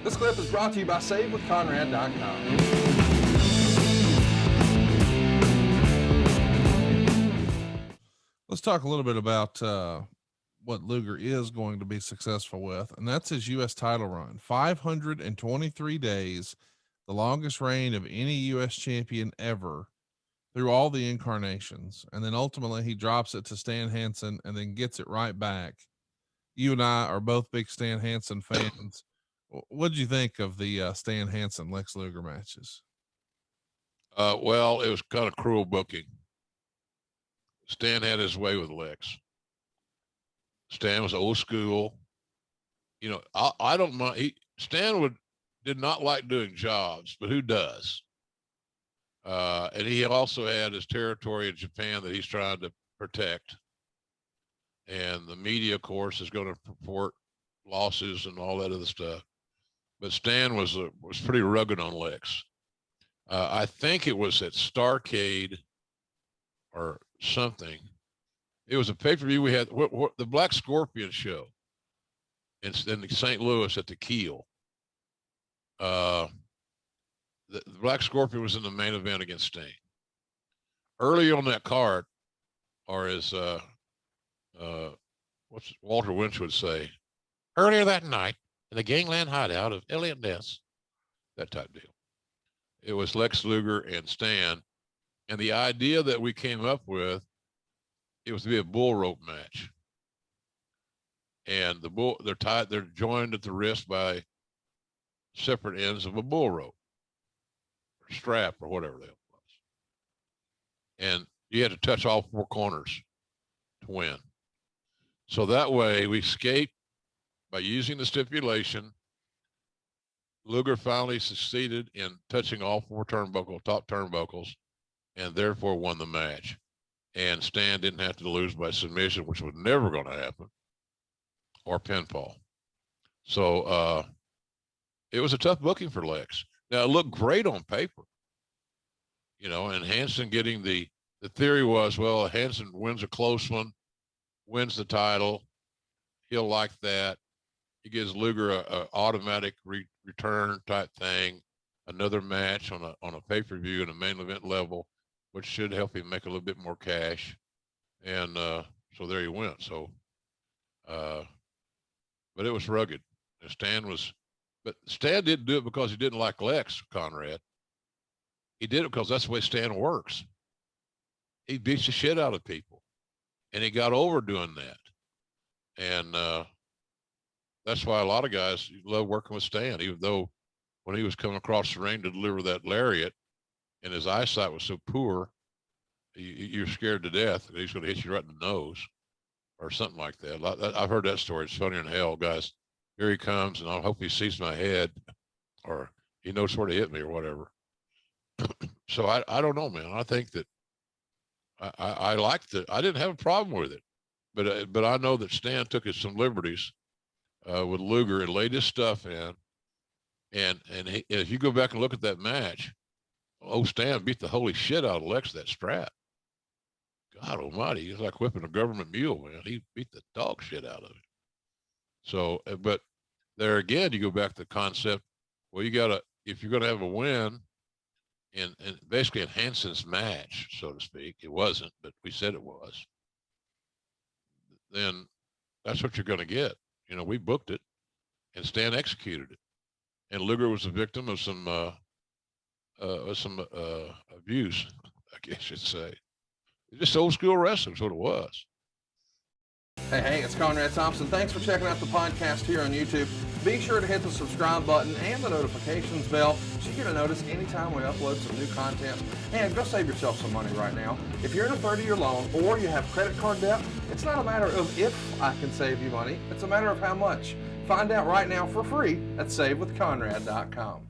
This clip is brought to you by SaveWithConrad.com. Let's talk a little bit about what Luger is going to be successful with, and that's his U.S. title run. 523 days, the longest reign of any U.S. champion ever through all the incarnations. And then ultimately he drops it to Stan Hansen and then gets it right back. You and I are both big Stan Hansen fans. What did you think of the Stan Hansen Lex Luger matches? Well, it was kind of cruel booking. Stan had his way with Lex. Stan was old school. You know, I don't mind. Stan did not like doing jobs, but who does? And he also had his territory in Japan that he's trying to protect. And the media, of course, is going to report losses and all that other stuff. But Stan was pretty rugged on Lex. I think it was at Starrcade or something. It was a pay-per-view we had, the Black Scorpion show in St. Louis at the Keel. The Black Scorpion was in the main event against Sting. Early on that card, or as what's Walter Winch would say, earlier that night in the gangland hideout of Elliot Ness, that type deal. It was Lex Luger and Stan, and the idea that we came up with, it was to be a bull rope match. And they're joined at the wrist by separate ends of a bull rope, or strap, or whatever the hell it was. And you had to touch all four corners to win. So that way we escaped by using the stipulation. Luger finally succeeded in touching all four top turnbuckles, and therefore won the match. And Stan didn't have to lose by submission, which was never going to happen, or pinfall. So it was a tough booking for Lex. Now, it looked great on paper, you know, and Hansen getting the theory was, well, Hansen wins a close one, wins the title. He'll like that. He gives Luger a automatic return type thing, another match on a pay-per-view and a main event level, which should help him make a little bit more cash. And so there he went. So, but it was rugged. But Stan didn't do it because he didn't like Lex, Conrad. He did it because that's the way Stan works. He beats the shit out of people, and he got over doing that. And that's why a lot of guys love working with Stan, even though when he was coming across the ring to deliver that lariat and his eyesight was so poor, you're scared to death that he's going to hit you right in the nose or something like that. I've heard that story. It's funny in hell, guys. Here he comes, and I hope he sees my head or he knows where to hit me or whatever. So I don't know, man. I think that I liked it. I didn't have a problem with it, but I know that Stan took some liberties with Luger and laid his stuff in. And if you go back and look at that match, Stan beat the holy shit out of Lex, that strap. God almighty, he's like whipping a government mule, man. He beat the dog shit out of it. So, but there again, you go back to the concept, well, if you're going to have a win in basically in Hansen's match, so to speak, it wasn't, but we said it was, then that's what you're going to get. You know, we booked it and Stan executed it. And Luger was a victim of some abuse, I guess you'd say. Just old school wrestling is what it was. Hey, it's Conrad Thompson. Thanks for checking out the podcast here on YouTube. Be sure to hit the subscribe button and the notifications bell so you get a notice anytime we upload some new content. And go save yourself some money right now. If you're in a 30-year loan or you have credit card debt, it's not a matter of if I can save you money. It's a matter of how much. Find out right now for free at SaveWithConrad.com.